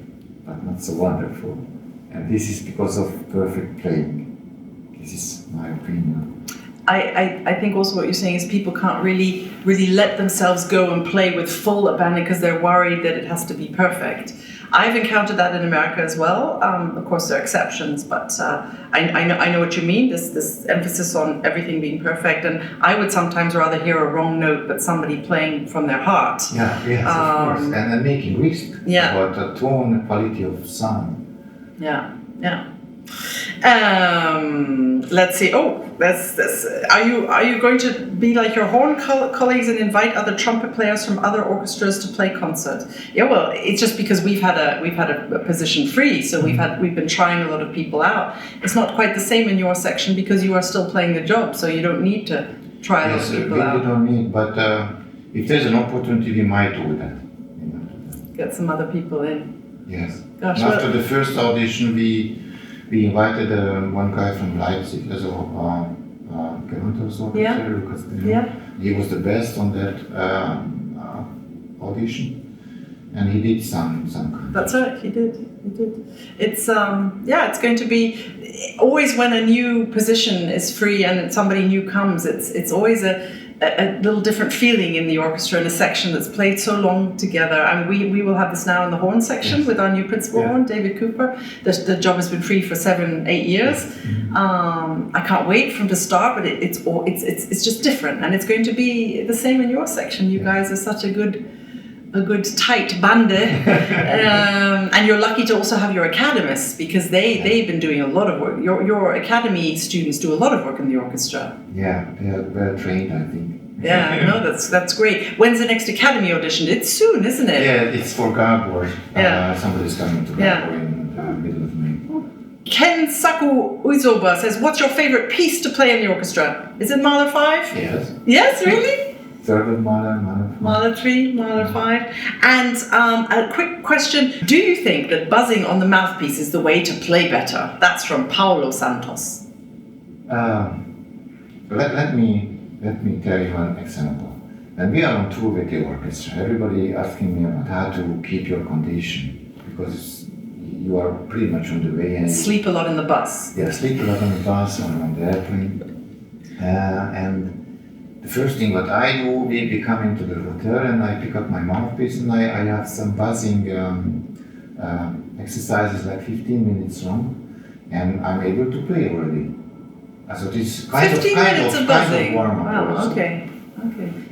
[SPEAKER 2] but not so wonderful. And this is because of perfect playing. This is my opinion.
[SPEAKER 1] I think also what you're saying is people can't really let themselves go and play with full abandon because they're worried that it has to be perfect. I've encountered that in America as well. Of course, there are exceptions, but I know what you mean. This emphasis on everything being perfect, and I would sometimes rather hear a wrong note, but somebody playing from their heart.
[SPEAKER 2] Yeah, yes, of course, and then making risk about the tone, quality of sound.
[SPEAKER 1] Yeah. Let's see. Are you going to be like your horn colleagues and invite other trumpet players from other orchestras to play concert? Yeah, well, it's just because we've had a position free, so we've been trying a lot of people out. It's not quite the same in your section because you are still playing the job, so you don't need to try a lot of people out.
[SPEAKER 2] We don't need, but if there's an opportunity, we might do that.
[SPEAKER 1] Get some other people in.
[SPEAKER 2] Yes.
[SPEAKER 1] Gosh,
[SPEAKER 2] after the first audition, we invited one guy from Leipzig as a Lucas. He was the best on that audition, and he did some kind.
[SPEAKER 1] That's right, he did. It's it's going to be always when a new position is free and somebody new comes. It's always a little different feeling in the orchestra in a section that's played so long together. I mean, we will have this now in the horn section with our new principal horn, David Cooper. The job has been free for 7-8 years. I can't wait for him to start, but it's just different, and it's going to be the same in your section. You guys are such a good tight bande, and you're lucky to also have your academists because they've been doing a lot of work. Your academy students do a lot of work in the orchestra.
[SPEAKER 2] Yeah, they are well trained, I think.
[SPEAKER 1] Yeah, no, that's great. When's the next academy audition? It's soon, isn't it?
[SPEAKER 2] Yeah, it's for Gabor. Somebody's coming to Gabor in the middle of May.
[SPEAKER 1] Ken Saku Uzoba says, "What's your favorite piece to play in the orchestra? Is it Mahler 5?
[SPEAKER 2] Yes.
[SPEAKER 1] Yes, really?
[SPEAKER 2] Third Mahler,
[SPEAKER 1] Mahler 3, Mahler 5. And a quick question, do you think that buzzing on the mouthpiece is the way to play better? That's from Paulo Santos.
[SPEAKER 2] Let me let me tell you an example. When we are on tour with the orchestra, everybody asking me about how to keep your condition, because you are pretty much on the way. And
[SPEAKER 1] sleep a lot in the bus.
[SPEAKER 2] Yeah, sleep a lot on the bus or on the airplane. And the first thing what I do, we come into the hotel and I pick up my mouthpiece and I have some buzzing exercises like 15 minutes long, and I'm able to play already. So this kind of warm up.
[SPEAKER 1] Wow,
[SPEAKER 2] also.
[SPEAKER 1] okay.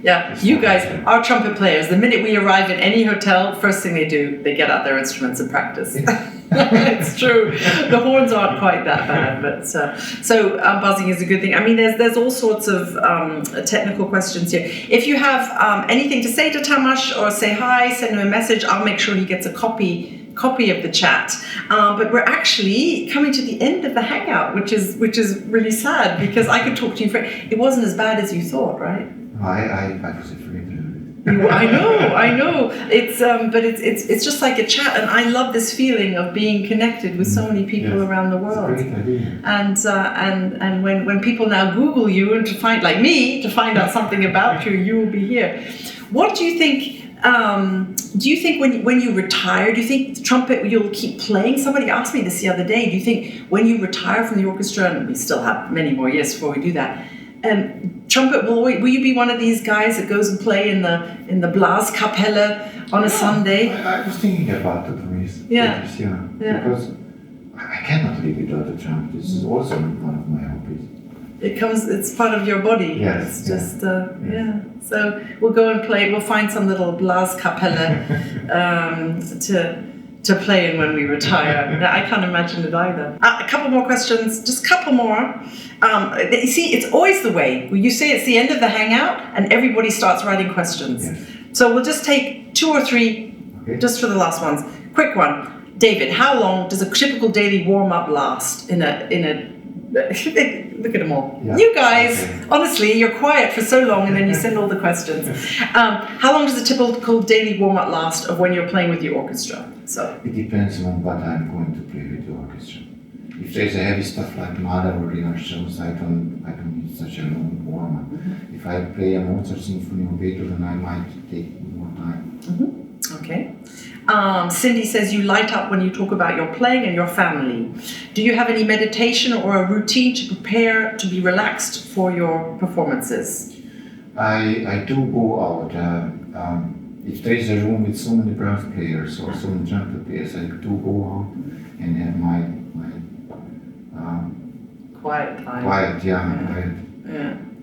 [SPEAKER 1] Yeah, you guys, our trumpet players, the minute we arrive in any hotel, first thing they do, they get out their instruments and practice. It's true. The horns aren't quite that bad, but buzzing is a good thing. I mean, there's all sorts of technical questions here. If you have anything to say to Tamás or say hi, send him a message. I'll make sure he gets a copy of the chat. But we're actually coming to the end of the hangout, which is really sad, because I could talk to you for it wasn't as bad as you thought, right?
[SPEAKER 2] I was afraid of it.
[SPEAKER 1] I know. It's just like a chat, and I love this feeling of being connected with so many people around the world.
[SPEAKER 2] It's a great idea.
[SPEAKER 1] And when people now Google you and to find out something about you, you will be here. What do you think? Do you think when you retire, do you think the trumpet you'll keep playing? Somebody asked me this the other day. Do you think when you retire from the orchestra, and we still have many more years before we do that, trumpet will you be one of these guys that goes and play in the Blaskapelle on a Sunday?
[SPEAKER 2] I was thinking about it, because I cannot live without the trumpet. This is also one of my hobbies.
[SPEAKER 1] It's part of your body.
[SPEAKER 2] Yes.
[SPEAKER 1] It's just, So we'll go and play, we'll find some little Blaskapelle to play in when we retire. I can't imagine it either. A couple more questions, just a couple more. You see, it's always the way. You say it's the end of the hangout and everybody starts writing questions.
[SPEAKER 2] Yes.
[SPEAKER 1] So we'll just take 2 or 3, just for the last ones. Quick one. David, how long does a typical daily warm-up last in a look at them all. Yeah. You guys, honestly, you're quiet for so long and then you send all the questions. How long does a typical daily warm-up last of when you're playing with the orchestra? So
[SPEAKER 2] it depends on what I'm going to play with the orchestra. If there's a heavy stuff like Mahler or dinner shows, I don't need such a long warm-up. If I play a Mozart symphony or Beethoven, I might take more time.
[SPEAKER 1] Okay. Cindy says you light up when you talk about your playing and your family. Do you have any meditation or a routine to prepare to be relaxed for your performances?
[SPEAKER 2] I do go out. If there is a room with so many brass players or so many trumpet players, I do go out and have my
[SPEAKER 1] quiet time.
[SPEAKER 2] Quiet.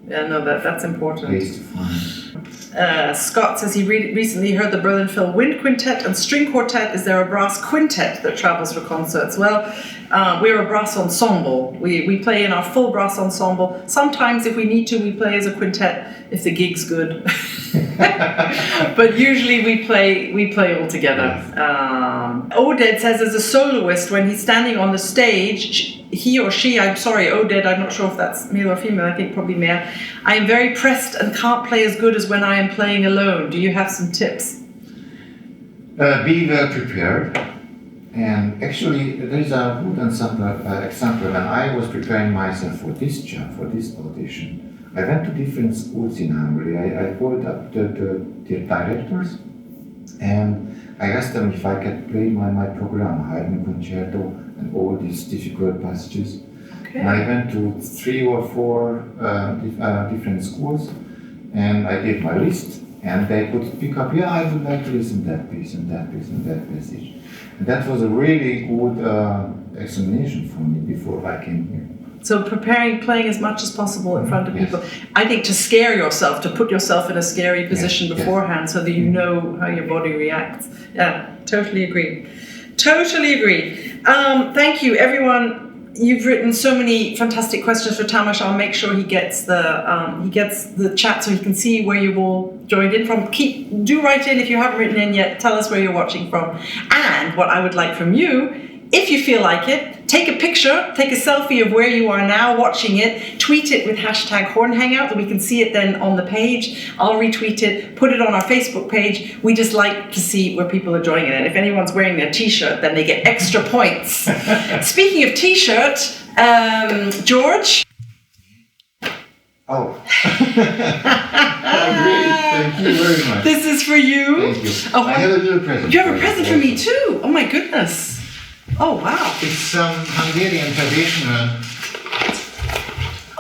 [SPEAKER 1] Yeah, no, that's important.
[SPEAKER 2] Place to find.
[SPEAKER 1] Scott says he recently heard the Berlin Phil Wind Quintet and String Quartet. Is there a brass quintet that travels for concerts? Well, we're a brass ensemble. We play in our full brass ensemble. Sometimes if we need to, we play as a quintet if the gig's good. But usually we play all together. Oded says as a soloist, when he's standing on the stage, he or she, I'm sorry, Oded, I'm not sure if that's male or female, I think probably male, I am very pressed and can't play as good as when I am playing alone. Do you have some tips?
[SPEAKER 2] Be well prepared. And actually, there is a good example when I was preparing myself for this job, for this audition. I went to different schools in Hungary. I called up the directors and I asked them if I could play my program, Haydn concerto, and all these difficult passages. Okay. And I went to 3 or 4 different schools and I gave my list and they could pick up, I would like to listen to that piece and that piece and that passage. And that was a really good examination for me before I came here.
[SPEAKER 1] So playing as much as possible in front of people. I think to scare yourself, to put yourself in a scary position beforehand so that you know how your body reacts. Yeah, totally agree. Totally agree. Thank you, everyone. You've written so many fantastic questions for Tamás. I'll make sure he gets the chat so he can see where you've all joined in from. Do write in if you haven't written in yet. Tell us where you're watching from. And what I would like from you, if you feel like it, take a picture, take a selfie of where you are now watching it, tweet it with hashtag Horn Hangout, and we can see it then on the page. I'll retweet it, put it on our Facebook page. We just like to see where people are joining it. And if anyone's wearing a t-shirt, then they get extra points. Speaking of t-shirt, George,
[SPEAKER 2] Oh. Great. Thank you very much.
[SPEAKER 1] This is for you.
[SPEAKER 2] Thank you.
[SPEAKER 1] Oh,
[SPEAKER 2] I have a little present.
[SPEAKER 1] you have a present for me too. Oh my goodness. Oh wow.
[SPEAKER 2] It's some Hungarian traditional.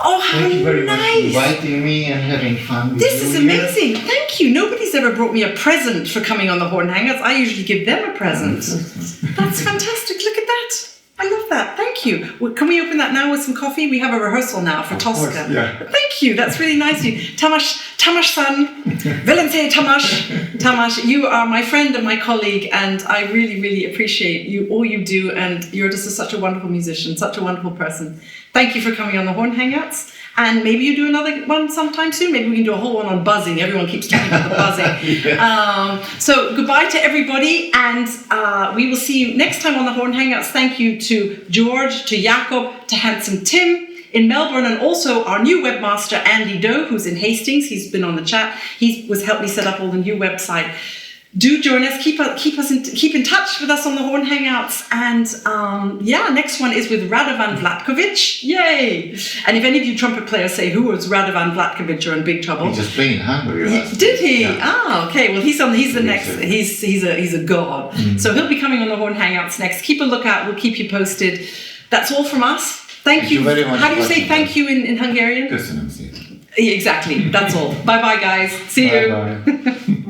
[SPEAKER 1] Oh, how
[SPEAKER 2] Thank you very
[SPEAKER 1] nice.
[SPEAKER 2] much for inviting me and having fun with
[SPEAKER 1] This
[SPEAKER 2] you
[SPEAKER 1] is
[SPEAKER 2] here.
[SPEAKER 1] amazing. Thank you. Nobody's ever brought me a present for coming on the Horn Hangouts. I usually give them a present. That's fantastic. Look at that. I love that. Thank you. Well, can we open that now with some coffee? We have a rehearsal now for Tosca.
[SPEAKER 2] Of course, yeah.
[SPEAKER 1] Thank you. That's really nice of you. Tamás-san, Velenczei Tamás, you are my friend and my colleague, and I really, really appreciate you, all you do, and you're just such a wonderful musician, such a wonderful person. Thank you for coming on the Horn Hangouts. And maybe you do another one sometime soon. Maybe we can do a whole one on buzzing. Everyone keeps talking about the buzzing.
[SPEAKER 2] Yes.
[SPEAKER 1] So goodbye to everybody, and we will see you next time on the Horn Hangouts. Thank you to George, to Jakob, to Handsome Tim in Melbourne, and also our new webmaster, Andy Doe, who's in Hastings. He's been on the chat. He was helped me set up all the new website. Do join us, keep in touch with us on the Horn Hangouts, and next one is with Radovan Vlatkovic. Yay! And if any of you trumpet players say who was Radovan Vlatkovic, you're in big trouble.
[SPEAKER 2] He just played in Hungary last
[SPEAKER 1] Did he?
[SPEAKER 2] Yeah.
[SPEAKER 1] Ah, okay. Well, he's the next. He's a god. So he'll be coming on the Horn Hangouts next. Keep a lookout. We'll keep you posted. That's all from us. Thank you
[SPEAKER 2] very much.
[SPEAKER 1] How do you say thank you in Hungarian?
[SPEAKER 2] Köszönöm szépen.
[SPEAKER 1] Exactly. That's all. Bye bye, guys. See you.
[SPEAKER 2] Bye.